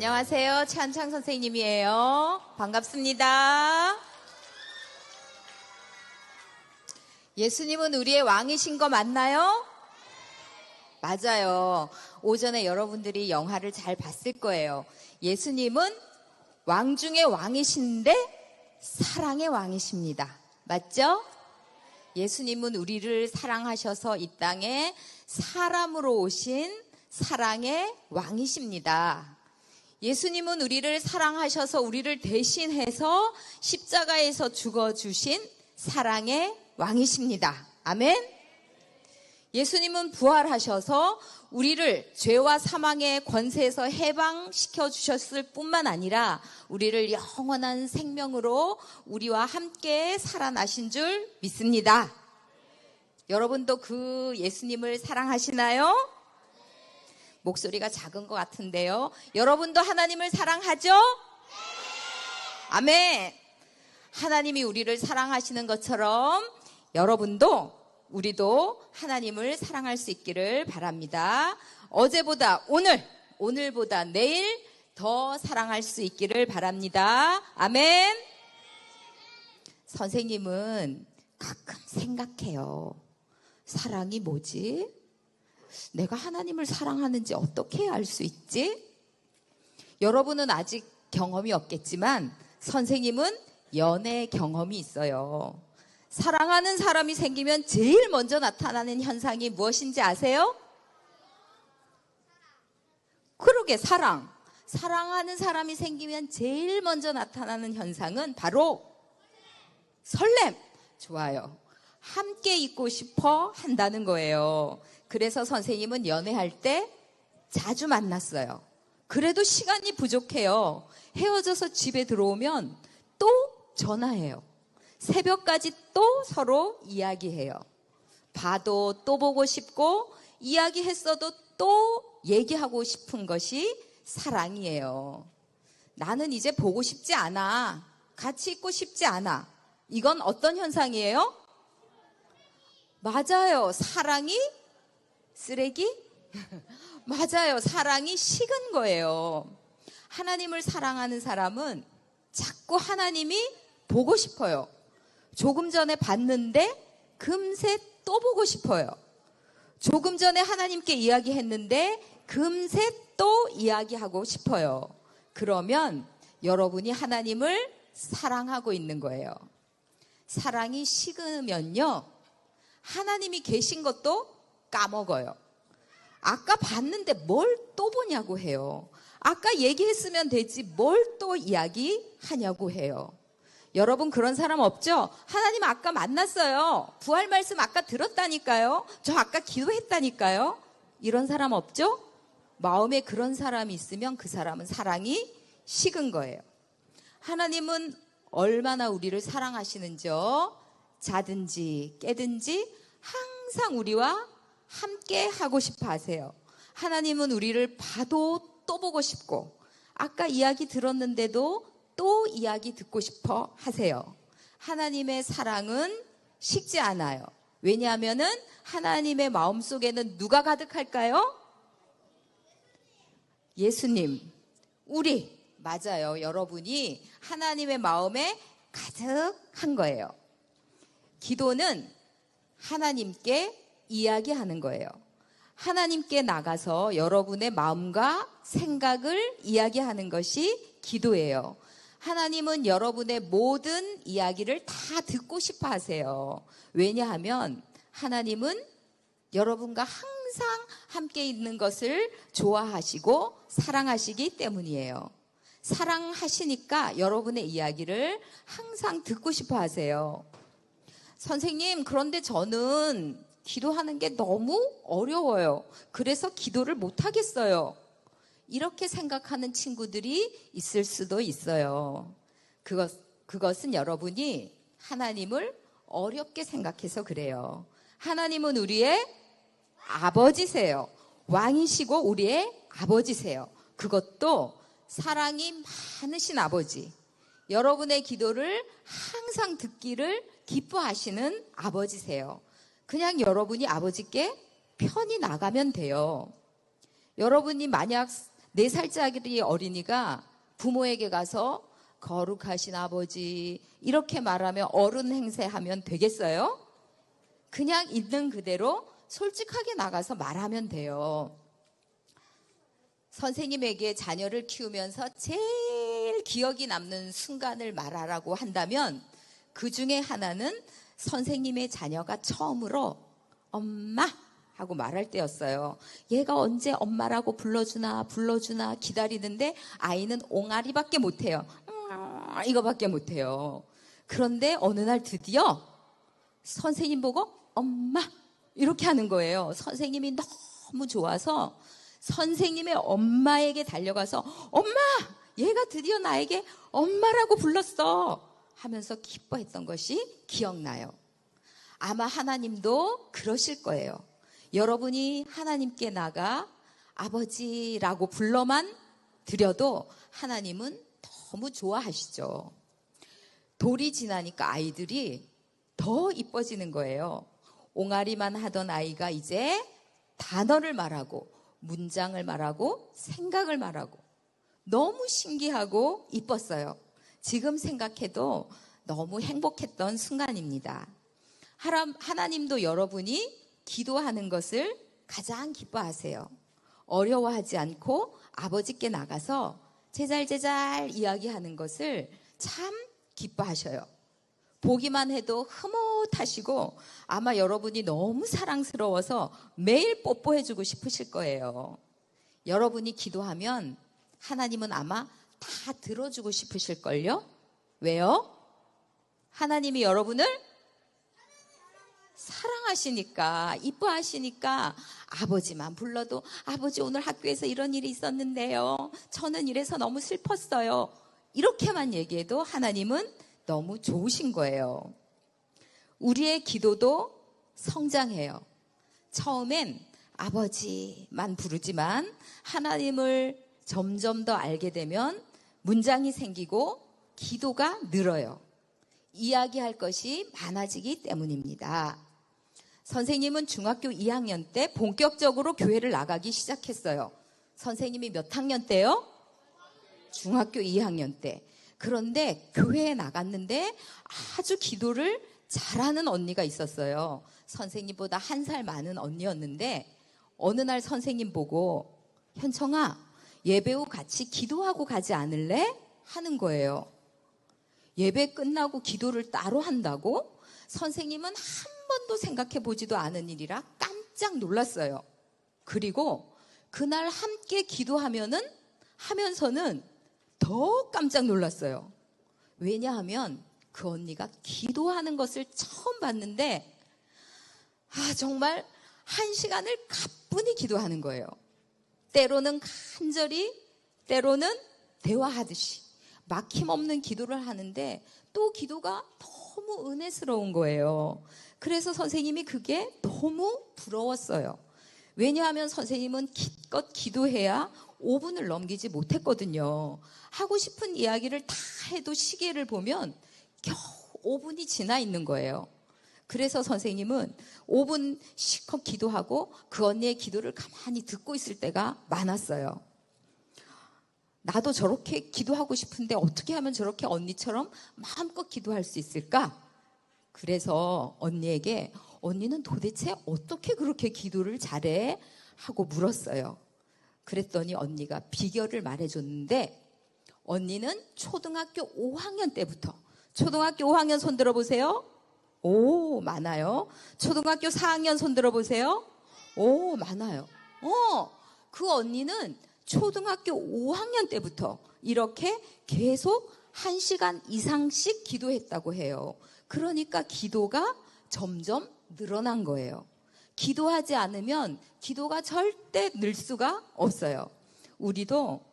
안녕하세요. 최한창 선생님이에요. 반갑습니다. 예수님은 우리의 왕이신 거 맞나요? 맞아요. 오전에 여러분들이 영화를 잘 봤을 거예요. 예수님은 왕 중에 왕이신데 사랑의 왕이십니다. 맞죠? 예수님은 우리를 사랑하셔서 이 땅에 사람으로 오신 사랑의 왕이십니다. 예수님은 우리를 사랑하셔서 우리를 대신해서 십자가에서 죽어주신 사랑의 왕이십니다. 아멘. 예수님은 부활하셔서 우리를 죄와 사망의 권세에서 해방시켜 주셨을 뿐만 아니라 우리를 영원한 생명으로 우리와 함께 살아나신 줄 믿습니다. 여러분도 그 예수님을 사랑하시나요? 목소리가 작은 것 같은데요. 여러분도 하나님을 사랑하죠? 아멘. 하나님이 우리를 사랑하시는 것처럼 여러분도 우리도 하나님을 사랑할 수 있기를 바랍니다. 어제보다 오늘보다 내일 더 사랑할 수 있기를 바랍니다. 아멘. 선생님은 가끔 생각해요. 사랑이 뭐지? 내가 하나님을 사랑하는지 어떻게 알 수 있지? 여러분은 아직 경험이 없겠지만 선생님은 연애 경험이 있어요. 사랑하는 사람이 생기면 제일 먼저 나타나는 현상이 무엇인지 아세요? 그러게 사랑하는 사람이 생기면 제일 먼저 나타나는 현상은 바로 설렘. 좋아요. 함께 있고 싶어 한다는 거예요. 그래서 선생님은 연애할 때 자주 만났어요. 그래도 시간이 부족해요. 헤어져서 집에 들어오면 또 전화해요. 새벽까지 또 서로 이야기해요. 봐도 또 보고 싶고 이야기했어도 또 얘기하고 싶은 것이 사랑이에요. 나는 이제 보고 싶지 않아. 같이 있고 싶지 않아. 이건 어떤 현상이에요? 맞아요. 사랑이 쓰레기? 맞아요. 사랑이 식은 거예요. 하나님을 사랑하는 사람은 자꾸 하나님이 보고 싶어요. 조금 전에 봤는데 금세 또 보고 싶어요. 조금 전에 하나님께 이야기했는데 금세 또 이야기하고 싶어요. 그러면 여러분이 하나님을 사랑하고 있는 거예요. 사랑이 식으면요, 하나님이 계신 것도 까먹어요. 아까 봤는데 뭘 또 보냐고 해요. 아까 얘기했으면 되지 뭘 또 이야기하냐고 해요. 여러분 그런 사람 없죠? 하나님 아까 만났어요. 부활 말씀 아까 들었다니까요. 저 아까 기도했다니까요. 이런 사람 없죠? 마음에 그런 사람이 있으면 그 사람은 사랑이 식은 거예요. 하나님은 얼마나 우리를 사랑하시는지요. 자든지 깨든지 항상 우리와 함께 하고 싶어 하세요. 하나님은 우리를 봐도 또 보고 싶고 아까 이야기 들었는데도 또 이야기 듣고 싶어 하세요. 하나님의 사랑은 식지 않아요. 왜냐하면은 하나님의 마음속에는 누가 가득할까요? 예수님, 우리. 맞아요. 여러분이 하나님의 마음에 가득한 거예요. 기도는 하나님께 이야기하는 거예요. 하나님께 나가서 여러분의 마음과 생각을 이야기하는 것이 기도예요. 하나님은 여러분의 모든 이야기를 다 듣고 싶어 하세요. 왜냐하면 하나님은 여러분과 항상 함께 있는 것을 좋아하시고 사랑하시기 때문이에요. 사랑하시니까 여러분의 이야기를 항상 듣고 싶어 하세요. 선생님, 그런데 저는 기도하는 게 너무 어려워요. 그래서 기도를 못 하겠어요. 이렇게 생각하는 친구들이 있을 수도 있어요. 그것은 여러분이 하나님을 어렵게 생각해서 그래요. 하나님은 우리의 아버지세요. 왕이시고 우리의 아버지세요. 그것도 사랑이 많으신 아버지. 여러분의 기도를 항상 듣기를 기뻐하시는 아버지세요. 그냥 여러분이 아버지께 편히 나가면 돼요. 여러분이 만약 4살짜리 어린이가 부모에게 가서 거룩하신 아버지 이렇게 말하며 어른 행세하면 되겠어요? 그냥 있는 그대로 솔직하게 나가서 말하면 돼요. 선생님에게 자녀를 키우면서 제일 기억이 남는 순간을 말하라고 한다면 그 중에 하나는 선생님의 자녀가 처음으로 엄마 하고 말할 때였어요. 얘가 언제 엄마라고 불러주나 기다리는데 아이는 옹알이밖에 못해요. 이거밖에 못해요. 그런데 어느 날 드디어 선생님 보고 엄마 이렇게 하는 거예요. 선생님이 너무 좋아서 선생님의 엄마에게 달려가서 엄마! 얘가 드디어 나에게 엄마라고 불렀어 하면서 기뻐했던 것이 기억나요. 아마 하나님도 그러실 거예요. 여러분이 하나님께 나가 아버지라고 불러만 드려도 하나님은 너무 좋아하시죠. 돌이 지나니까 아이들이 더 이뻐지는 거예요. 옹알이만 하던 아이가 이제 단어를 말하고 문장을 말하고 생각을 말하고 너무 신기하고 이뻤어요. 지금 생각해도 너무 행복했던 순간입니다. 하나님도 여러분이 기도하는 것을 가장 기뻐하세요. 어려워하지 않고 아버지께 나가서 제잘제잘 이야기하는 것을 참 기뻐하셔요. 보기만 해도 흐뭇하시고 아마 여러분이 너무 사랑스러워서 매일 뽀뽀해주고 싶으실 거예요. 여러분이 기도하면 하나님은 아마 다 들어주고 싶으실걸요? 왜요? 하나님이 여러분을 사랑하시니까, 이뻐하시니까 아버지만 불러도 아버지 오늘 학교에서 이런 일이 있었는데요. 저는 이래서 너무 슬펐어요. 이렇게만 얘기해도 하나님은 너무 좋으신 거예요. 우리의 기도도 성장해요. 처음엔 아버지만 부르지만 하나님을 점점 더 알게 되면 문장이 생기고 기도가 늘어요. 이야기할 것이 많아지기 때문입니다. 선생님은 중학교 2학년 때 본격적으로 교회를 나가기 시작했어요. 선생님이 몇 학년 때요? 중학교 2학년 때. 그런데 교회에 나갔는데 아주 기도를 잘하는 언니가 있었어요. 선생님보다 1살 많은 언니였는데 어느 날 선생님 보고 현청아, 예배 후 같이 기도하고 가지 않을래? 하는 거예요. 예배 끝나고 기도를 따로 한다고? 선생님은 한 번도 생각해 보지도 않은 일이라 깜짝 놀랐어요. 그리고 그날 함께 하면서는 더 깜짝 놀랐어요. 왜냐하면 그 언니가 기도하는 것을 처음 봤는데 정말 1시간을 가뿐히 기도하는 거예요. 때로는 간절히, 때로는 대화하듯이 막힘없는 기도를 하는데 또 기도가 너무 은혜스러운 거예요. 그래서 선생님이 그게 너무 부러웠어요. 왜냐하면 선생님은 기껏 기도해야 5분을 넘기지 못했거든요. 하고 싶은 이야기를 다 해도 시계를 보면 겨우 5분이 지나 있는 거예요. 그래서 선생님은 5분 실컷 기도하고 그 언니의 기도를 가만히 듣고 있을 때가 많았어요. 나도 저렇게 기도하고 싶은데 어떻게 하면 저렇게 언니처럼 마음껏 기도할 수 있을까? 그래서 언니에게 언니는 도대체 어떻게 그렇게 기도를 잘해? 하고 물었어요. 그랬더니 언니가 비결을 말해줬는데 언니는 초등학교 5학년 때부터 초등학교 5학년 손 들어보세요. 오, 많아요. 초등학교 4학년 손 들어보세요. 오, 많아요. 그 언니는 초등학교 5학년 때부터 이렇게 계속 1시간 이상씩 기도했다고 해요. 그러니까 기도가 점점 늘어난 거예요. 기도하지 않으면 기도가 절대 늘 수가 없어요. 우리도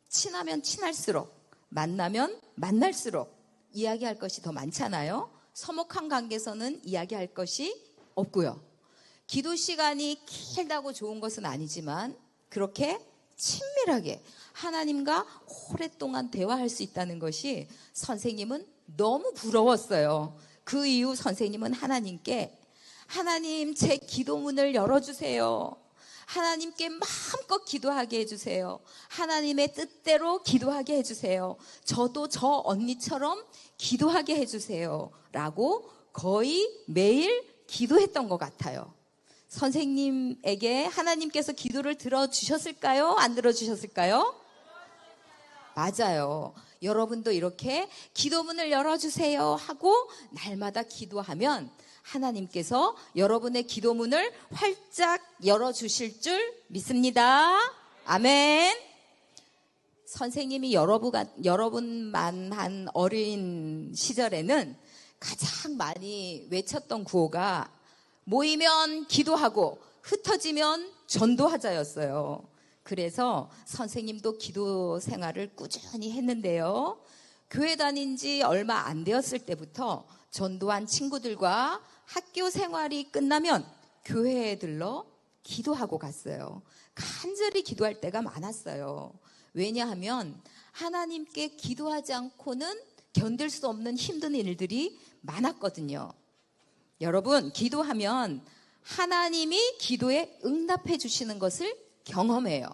친하면 친할수록, 만나면 만날수록 이야기할 것이 더 많잖아요. 서먹한 관계에서는 이야기할 것이 없고요. 기도 시간이 길다고 좋은 것은 아니지만 그렇게 친밀하게 하나님과 오랫동안 대화할 수 있다는 것이 선생님은 너무 부러웠어요. 그 이후 선생님은 하나님께 하나님 제 기도문을 열어주세요. 하나님께 마음껏 기도하게 해주세요. 하나님의 뜻대로 기도하게 해주세요. 저도 저 언니처럼 기도하게 해주세요. 라고 거의 매일 기도했던 것 같아요. 선생님에게 하나님께서 기도를 들어주셨을까요? 안 들어주셨을까요? 맞아요. 여러분도 이렇게 기도문을 열어주세요 하고 날마다 기도하면 하나님께서 여러분의 기도문을 활짝 열어주실 줄 믿습니다. 아멘. 선생님이 여러분만 한 어린 시절에는 가장 많이 외쳤던 구호가 모이면 기도하고 흩어지면 전도하자였어요. 그래서 선생님도 기도 생활을 꾸준히 했는데요. 교회 다닌 지 얼마 안 되었을 때부터 전도한 친구들과 학교 생활이 끝나면 교회에 들러 기도하고 갔어요. 간절히 기도할 때가 많았어요. 왜냐하면 하나님께 기도하지 않고는 견딜 수 없는 힘든 일들이 많았거든요. 여러분, 기도하면 하나님이 기도에 응답해 주시는 것을 경험해요.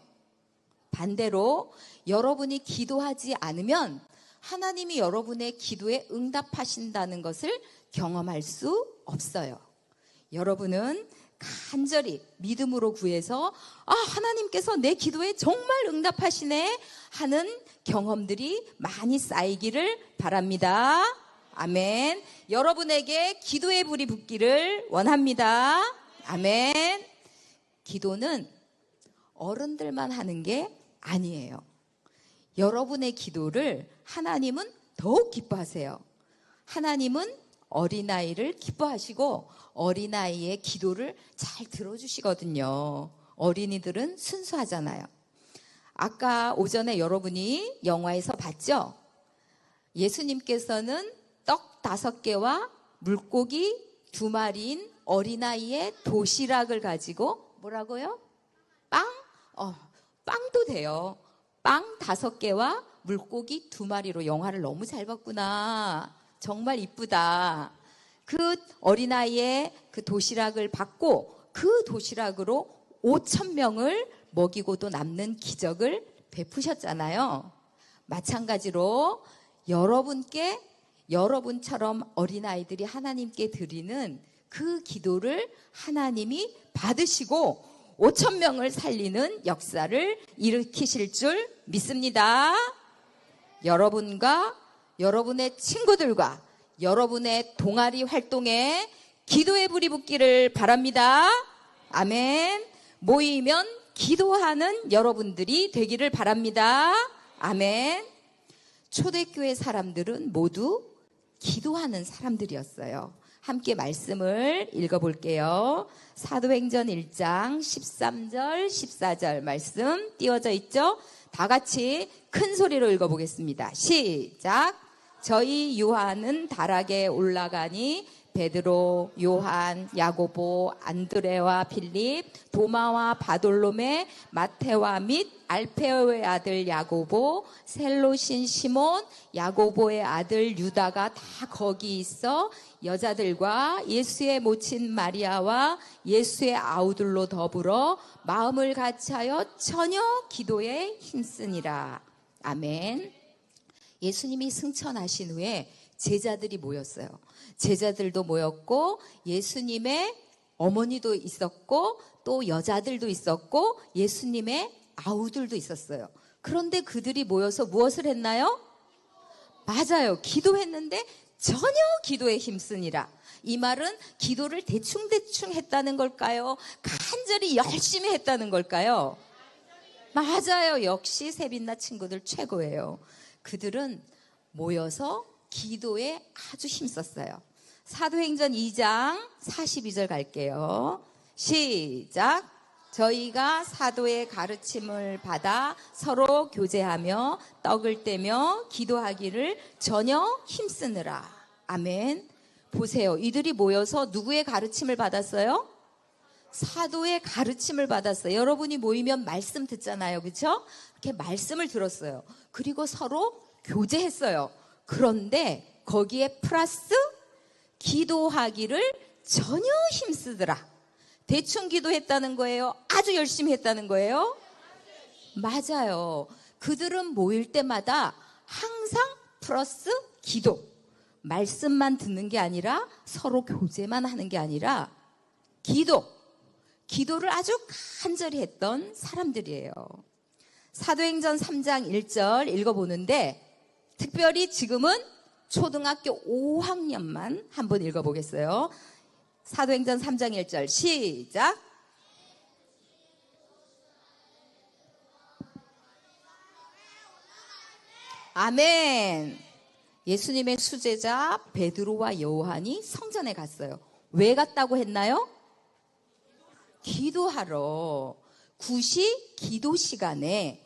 반대로 여러분이 기도하지 않으면 하나님이 여러분의 기도에 응답하신다는 것을 경험할 수 없어요. 여러분은 간절히 믿음으로 구해서 하나님께서 내 기도에 정말 응답하시네 하는 경험들이 많이 쌓이기를 바랍니다. 아멘. 여러분에게 기도의 불이 붙기를 원합니다. 아멘. 기도는 어른들만 하는 게 아니에요. 여러분의 기도를 하나님은 더욱 기뻐하세요. 하나님은 어린아이를 기뻐하시고 어린아이의 기도를 잘 들어주시거든요. 어린이들은 순수하잖아요. 아까 오전에 여러분이 영화에서 봤죠? 예수님께서는 떡 5개와 물고기 2마리인 어린아이의 도시락을 가지고 뭐라고요? 빵도 돼요. 빵 5개와 물고기 2마리로 영화를 너무 잘 봤구나. 정말 이쁘다. 그 어린아이의 그 도시락을 받고 그 도시락으로 5,000명을 먹이고도 남는 기적을 베푸셨잖아요. 마찬가지로 여러분께 여러분처럼 어린아이들이 하나님께 드리는 그 기도를 하나님이 받으시고 5,000명을 살리는 역사를 일으키실 줄 믿습니다. 여러분과 여러분의 친구들과 여러분의 동아리 활동에 기도의 불이 붙기를 바랍니다. 아멘. 모이면 기도하는 여러분들이 되기를 바랍니다. 아멘. 초대교회 사람들은 모두 기도하는 사람들이었어요. 함께 말씀을 읽어볼게요. 사도행전 1장 13절 14절 말씀 띄워져 있죠? 다 같이 큰 소리로 읽어보겠습니다. 시작. 저희 요한은 다락에 올라가니 베드로, 요한, 야고보, 안드레와 필립, 도마와 바돌로메, 마테와 및 알페오의 아들 야고보, 셀로신 시몬, 야고보의 아들 유다가 다 거기 있어 여자들과 예수의 모친 마리아와 예수의 아우들로 더불어 마음을 같이하여 전혀 기도에 힘쓰니라. 아멘. 예수님이 승천하신 후에 제자들이 모였어요. 제자들도 모였고 예수님의 어머니도 있었고 또 여자들도 있었고 예수님의 아우들도 있었어요. 그런데 그들이 모여서 무엇을 했나요? 맞아요. 기도했는데 전혀 기도에 힘쓰니라. 이 말은 기도를 대충대충 했다는 걸까요? 간절히 열심히 했다는 걸까요? 맞아요. 역시 세빈나 친구들 최고예요. 그들은 모여서 기도에 아주 힘썼어요. 사도행전 2장 42절 갈게요. 시작. 저희가 사도의 가르침을 받아 서로 교제하며 떡을 떼며 기도하기를 전혀 힘쓰느라. 아멘. 보세요. 이들이 모여서 누구의 가르침을 받았어요? 사도의 가르침을 받았어요. 여러분이 모이면 말씀 듣잖아요. 그렇죠? 이렇게 말씀을 들었어요. 그리고 서로 교제했어요. 그런데 거기에 플러스 기도하기를 전혀 힘쓰더라. 대충 기도했다는 거예요? 아주 열심히 했다는 거예요? 맞아요. 그들은 모일 때마다 항상 플러스 기도. 말씀만 듣는 게 아니라 서로 교제만 하는 게 아니라 기도를 아주 간절히 했던 사람들이에요. 사도행전 3장 1절 읽어보는데 특별히 지금은 초등학교 5학년만 한번 읽어보겠어요. 사도행전 3장 1절 시작. 아멘. 예수님의 수제자 베드로와 요한이 성전에 갔어요. 왜 갔다고 했나요? 기도하러. 구시 기도 시간에,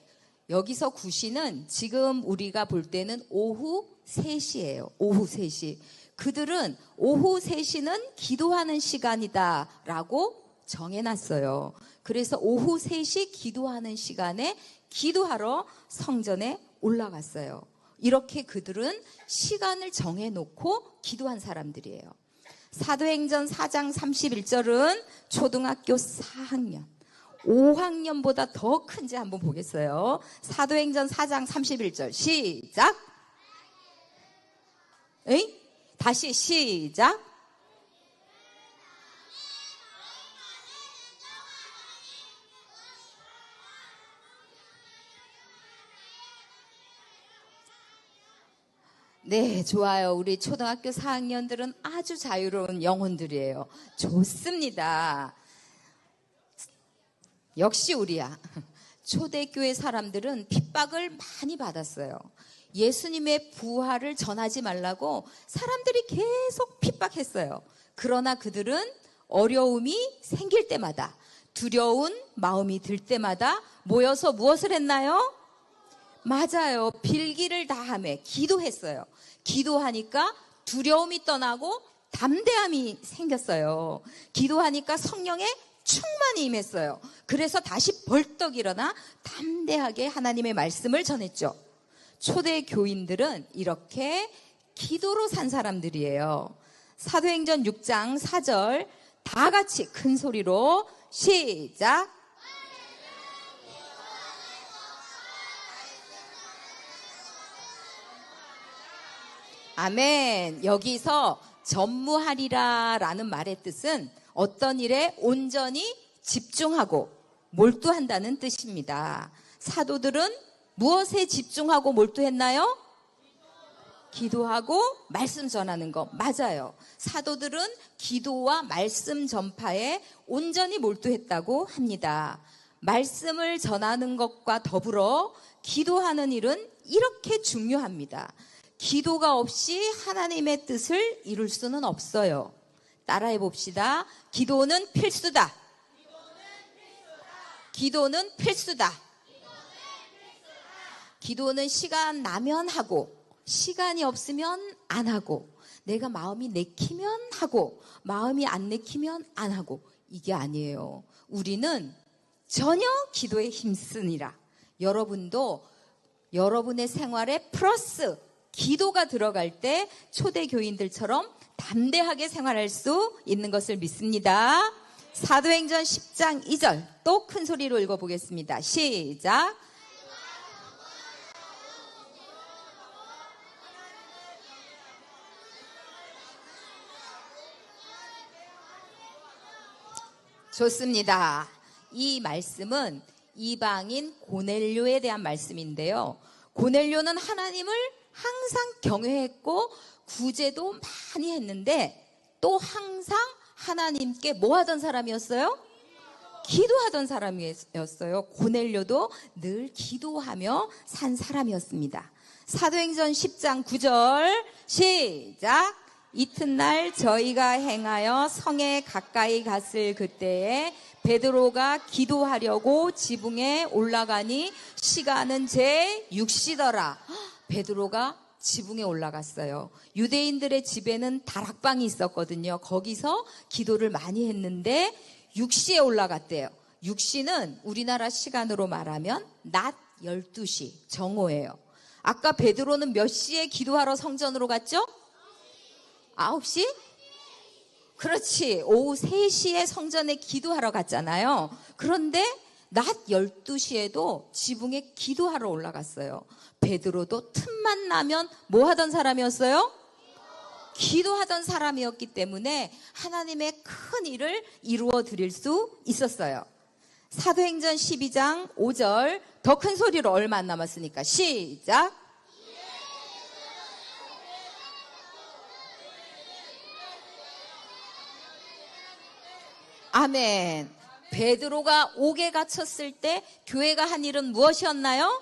여기서 구시는 지금 우리가 볼 때는 오후 3시예요. 오후 3시. 그들은 오후 3시는 기도하는 시간이다라고 정해놨어요. 그래서 오후 3시 기도하는 시간에 기도하러 성전에 올라갔어요. 이렇게 그들은 시간을 정해놓고 기도한 사람들이에요. 사도행전 4장 31절은 초등학교 4학년, 5학년보다 더 큰지 한번 보겠어요. 사도행전 4장 31절 시작. 에이? 다시 시작. 네, 좋아요. 우리 초등학교 4학년들은 아주 자유로운 영혼들이에요. 좋습니다. 역시 우리야. 초대교회 사람들은 핍박을 많이 받았어요. 예수님의 부활을 전하지 말라고 사람들이 계속 핍박했어요. 그러나 그들은 어려움이 생길 때마다, 두려운 마음이 들 때마다 모여서 무엇을 했나요? 맞아요. 빌기를 다하며 기도했어요. 기도하니까 두려움이 떠나고 담대함이 생겼어요. 기도하니까 성령의 충만이 임했어요. 그래서 다시 벌떡 일어나 담대하게 하나님의 말씀을 전했죠. 초대 교인들은 이렇게 기도로 산 사람들이에요. 사도행전 6장 4절 다 같이 큰 소리로 시작. 아멘. 여기서 전무하리라 라는 말의 뜻은 어떤 일에 온전히 집중하고 몰두한다는 뜻입니다. 사도들은 무엇에 집중하고 몰두했나요? 기도하고 말씀 전하는 거. 맞아요. 사도들은 기도와 말씀 전파에 온전히 몰두했다고 합니다. 말씀을 전하는 것과 더불어 기도하는 일은 이렇게 중요합니다. 기도가 없이 하나님의 뜻을 이룰 수는 없어요. 따라해 봅시다. 기도는 필수다. 기도는 필수다. 기도는 시간 나면 하고, 시간이 없으면 안 하고, 내가 마음이 내키면 하고, 마음이 안 내키면 안 하고, 이게 아니에요. 우리는 전혀 기도에 힘쓰니라. 여러분도 여러분의 생활에 플러스 기도가 들어갈 때 초대 교인들처럼 담대하게 생활할 수 있는 것을 믿습니다. 사도행전 10장 2절 또 큰 소리로 읽어보겠습니다. 시작. 좋습니다. 이 말씀은 이방인 고넬료에 대한 말씀인데요. 고넬료는 하나님을 항상 경외했고 구제도 많이 했는데 또 항상 하나님께 뭐 하던 사람이었어요? 기도하던 사람이었어요. 고넬료도 늘 기도하며 산 사람이었습니다. 사도행전 10장 9절 시작. 이튿날 저희가 행하여 성에 가까이 갔을 그때에 베드로가 기도하려고 지붕에 올라가니 시간은 제 6시더라. 베드로가 지붕에 올라갔어요. 유대인들의 집에는 다락방이 있었거든요. 거기서 기도를 많이 했는데 6시에 올라갔대요. 6시는 우리나라 시간으로 말하면 낮 12시 정오예요. 아까 베드로는 몇 시에 기도하러 성전으로 갔죠? 9시? 그렇지. 오후 3시에 성전에 기도하러 갔잖아요. 그런데 낮 12시에도 지붕에 기도하러 올라갔어요. 베드로도 틈만 나면 뭐 하던 사람이었어요? 기도하던 사람이었기 때문에 하나님의 큰 일을 이루어 드릴 수 있었어요. 사도행전 12장 5절, 더 큰 소리로 얼마 안 남았으니까 시작. 아멘. 베드로가 옥에 갇혔을 때 교회가 한 일은 무엇이었나요?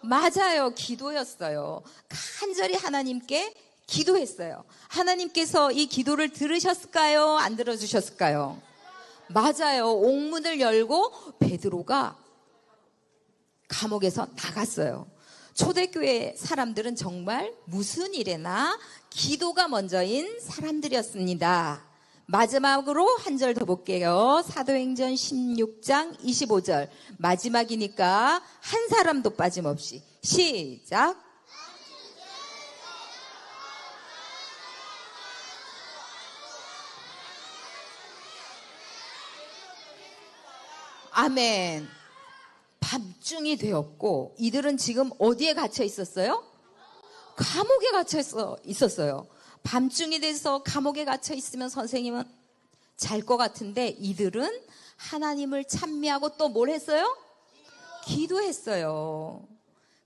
맞아요. 기도였어요. 간절히 하나님께 기도했어요. 하나님께서 이 기도를 들으셨을까요? 안 들어주셨을까요? 맞아요. 옥문을 열고 베드로가 감옥에서 나갔어요. 초대교회 사람들은 정말 무슨 일에나 기도가 먼저인 사람들이었습니다. 마지막으로 한 절 더 볼게요. 사도행전 16장 25절. 마지막이니까 한 사람도 빠짐없이 시작. 아멘. 밤중이 되었고 이들은 지금 어디에 갇혀 있었어요? 감옥에 갇혀 있었어요. 밤중이 돼서 감옥에 갇혀 있으면 선생님은 잘 것 같은데 이들은 하나님을 찬미하고 또 뭘 했어요? 기도했어요.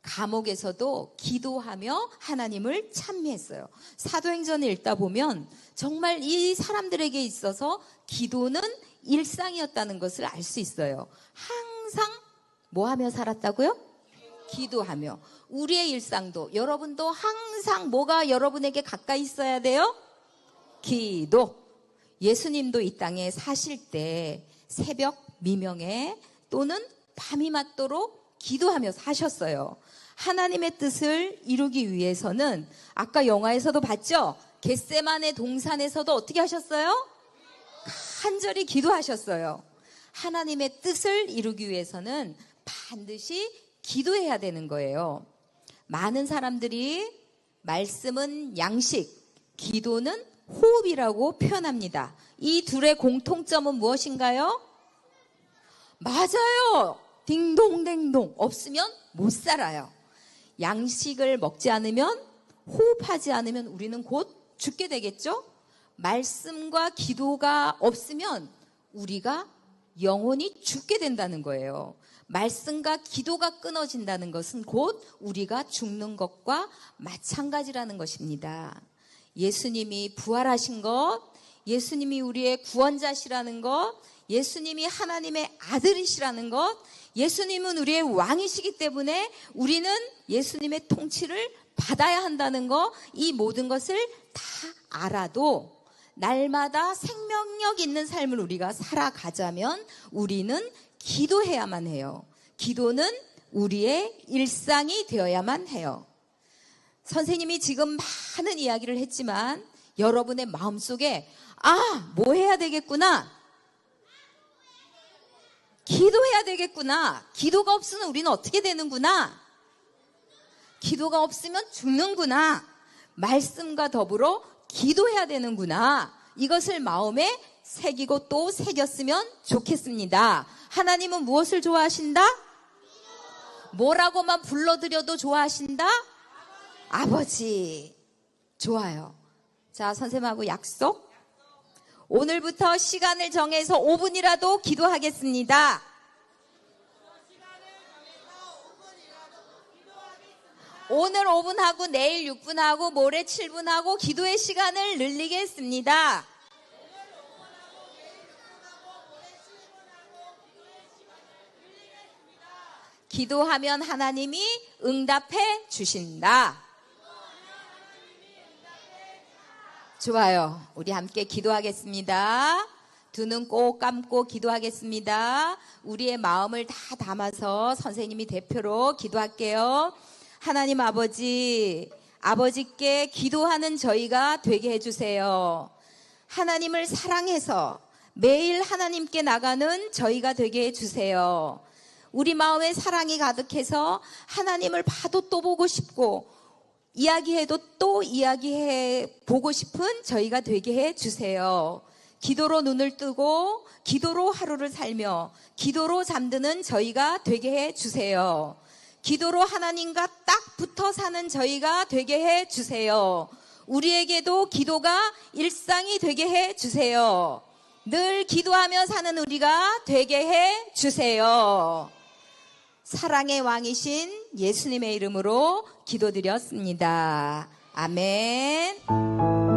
감옥에서도 기도하며 하나님을 찬미했어요. 사도행전을 읽다 보면 정말 이 사람들에게 있어서 기도는 일상이었다는 것을 알 수 있어요. 항상 뭐 하며 살았다고요? 기도하며. 우리의 일상도 여러분도 항상 뭐가 여러분에게 가까이 있어야 돼요? 기도. 예수님도 이 땅에 사실 때 새벽 미명에 또는 밤이 맞도록 기도하며 사셨어요. 하나님의 뜻을 이루기 위해서는 아까 영화에서도 봤죠? 겟세마네 동산에서도 어떻게 하셨어요? 간절히 기도하셨어요. 하나님의 뜻을 이루기 위해서는 반드시 기도해야 되는 거예요. 많은 사람들이 말씀은 양식, 기도는 호흡이라고 표현합니다. 이 둘의 공통점은 무엇인가요? 맞아요. 딩동댕동. 없으면 못 살아요. 양식을 먹지 않으면, 호흡하지 않으면 우리는 곧 죽게 되겠죠? 말씀과 기도가 없으면 우리가 영원히 죽게 된다는 거예요. 말씀과 기도가 끊어진다는 것은 곧 우리가 죽는 것과 마찬가지라는 것입니다. 예수님이 부활하신 것, 예수님이 우리의 구원자시라는 것, 예수님이 하나님의 아들이시라는 것, 예수님은 우리의 왕이시기 때문에 우리는 예수님의 통치를 받아야 한다는 것, 이 모든 것을 다 알아도 날마다 생명력 있는 삶을 우리가 살아가자면 우리는 기도해야만 해요. 기도는 우리의 일상이 되어야만 해요. 선생님이 지금 많은 이야기를 했지만 여러분의 마음속에 뭐 해야 되겠구나. 기도해야 되겠구나. 기도가 없으면 우리는 어떻게 되는구나. 기도가 없으면 죽는구나. 말씀과 더불어 기도해야 되는구나. 이것을 마음에 새기고 또 새겼으면 좋겠습니다. 하나님은 무엇을 좋아하신다? 뭐라고만 불러드려도 좋아하신다? 아버지. 좋아요. 자, 선생님하고 약속. 오늘부터 시간을 정해서 5분이라도 기도하겠습니다. 오늘 5분 하고 내일 6분 하고 모레 7분 하고 기도의 시간을 늘리겠습니다. 기도하면 하나님이 응답해 주신다. 좋아요. 우리 함께 기도하겠습니다. 두 눈 꼭 감고 기도하겠습니다. 우리의 마음을 다 담아서 선생님이 대표로 기도할게요. 하나님 아버지, 아버지께 기도하는 저희가 되게 해주세요. 하나님을 사랑해서 매일 하나님께 나가는 저희가 되게 해주세요. 우리 마음에 사랑이 가득해서 하나님을 봐도 또 보고 싶고 이야기해도 또 이야기해 보고 싶은 저희가 되게 해 주세요. 기도로 눈을 뜨고 기도로 하루를 살며 기도로 잠드는 저희가 되게 해 주세요. 기도로 하나님과 딱 붙어 사는 저희가 되게 해 주세요. 우리에게도 기도가 일상이 되게 해 주세요. 늘 기도하며 사는 우리가 되게 해 주세요. 사랑의 왕이신 예수님의 이름으로 기도드렸습니다. 아멘.